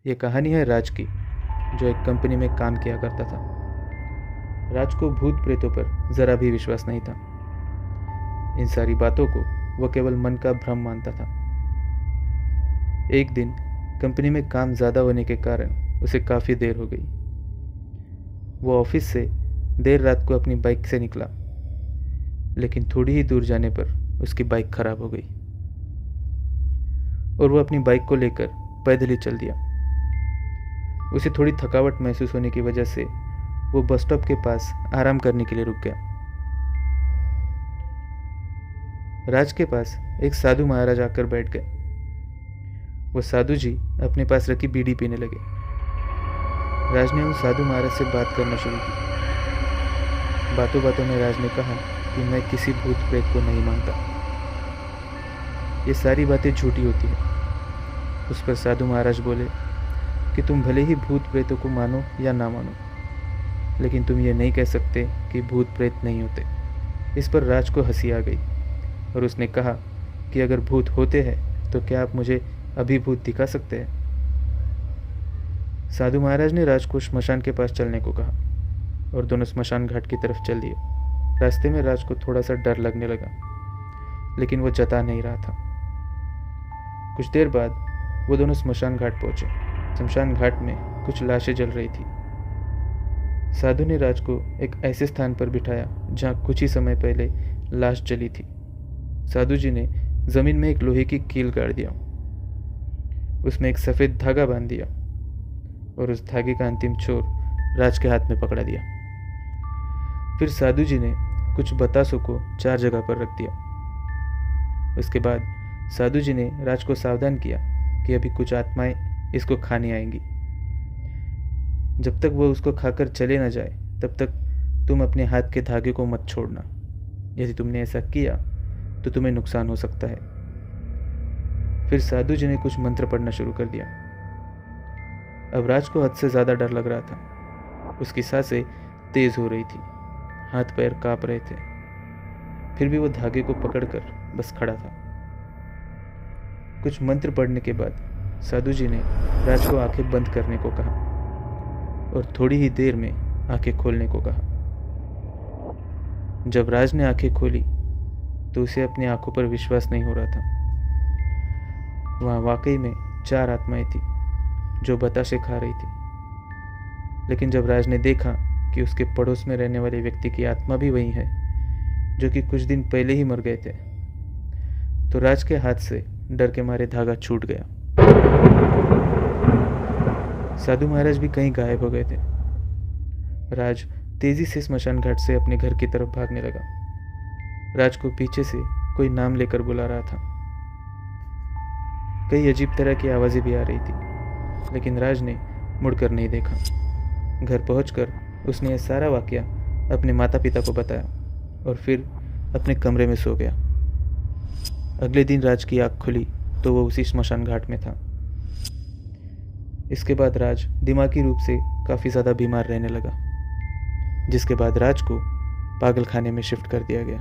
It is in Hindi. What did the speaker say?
ये कहानी है राज की, जो एक कंपनी में काम किया करता था। राज को भूत प्रेतों पर ज़रा भी विश्वास नहीं था। इन सारी बातों को वह केवल मन का भ्रम मानता था। एक दिन कंपनी में काम ज़्यादा होने के कारण उसे काफ़ी देर हो गई। वो ऑफिस से देर रात को अपनी बाइक से निकला, लेकिन थोड़ी ही दूर जाने पर उसकी बाइक खराब हो गई और वह अपनी बाइक को लेकर पैदल ही चल दिया। उसे थोड़ी थकावट महसूस होने की वजह से वो बस स्टॉप के पास आराम करने के लिए रुक गया। राज के पास एक साधु महाराज आकर बैठ गए। वो साधु जी अपने पास रखी बीड़ी पीने लगे। राज ने उन साधु महाराज से बात करना शुरू की। बातों बातों में राज ने कहा कि मैं किसी भूत प्रेत को नहीं मानता, ये सारी बातें झूठी होती हैं। उस पर साधु महाराज बोले कि तुम भले ही भूत प्रेतों को मानो या ना मानो, लेकिन तुम ये नहीं कह सकते कि भूत प्रेत नहीं होते। इस पर राज को हंसी आ गई और उसने कहा कि अगर भूत होते हैं तो क्या आप मुझे अभी भूत दिखा सकते हैं? साधु महाराज ने राज को श्मशान के पास चलने को कहा और दोनों श्मशान घाट की तरफ चल दिए। रास्ते में राज को थोड़ा सा डर लगने लगा, लेकिन वो जता नहीं रहा था। कुछ देर बाद वो दोनों श्मशान घाट पहुंचे। शमशान घाट में कुछ लाशें जल रही थी। साधु ने राज को एक ऐसे स्थान पर बिठाया जहां कुछ ही समय पहले लाश जली थी। साधु जी ने जमीन में एक लोहे की कील गाड़ दिया, उसमें एक सफ़ेद धागा बांध दिया और उस धागे का अंतिम छोर राज के हाथ में पकड़ा दिया। फिर साधु जी ने कुछ बतासों को 4 जगह पर रख दिया। उसके बाद साधु जी ने राज को सावधान किया कि अभी कुछ आत्माएं इसको खाने आएंगी। जब तक वह उसको खाकर चले न जाए तब तक तुम अपने हाथ के धागे को मत छोड़ना। यदि तुमने ऐसा किया तो तुम्हें नुकसान हो सकता है। फिर साधु जी ने कुछ मंत्र पढ़ना शुरू कर दिया। अब राज को हद से ज़्यादा डर लग रहा था। उसकी सांसें तेज हो रही थी, हाथ पैर कांप रहे थे। फिर भी वो धागे को पकड़कर बस खड़ा था। कुछ मंत्र पढ़ने के बाद साधु जी ने राज को आंखें बंद करने को कहा और थोड़ी ही देर में आंखें खोलने को कहा। जब राज ने आंखें खोली तो उसे अपनी आंखों पर विश्वास नहीं हो रहा था। वहाँ वाकई में 4 आत्माएं थी जो बताशे खा रही थी। लेकिन जब राज ने देखा कि उसके पड़ोस में रहने वाले व्यक्ति की आत्मा भी वही है जो कि कुछ दिन पहले ही मर गए थे, तो राज के हाथ से डर के मारे धागा छूट गया। साधु महाराज भी कहीं गायब हो गए थे। राज तेजी से स्मशान घाट से अपने घर की तरफ भागने लगा। राज को पीछे से कोई नाम लेकर बुला रहा था। कई अजीब तरह की आवाज़ें भी आ रही थी, लेकिन राज ने मुड़कर नहीं देखा। घर पहुंचकर उसने यह सारा वाकया अपने माता पिता को बताया और फिर अपने कमरे में सो गया। अगले दिन राज की आँख खुली तो वो उसी स्मशान घाट में था। इसके बाद राज दिमागी रूप से काफ़ी ज़्यादा बीमार रहने लगा, जिसके बाद राज को पागल खाने में शिफ्ट कर दिया गया।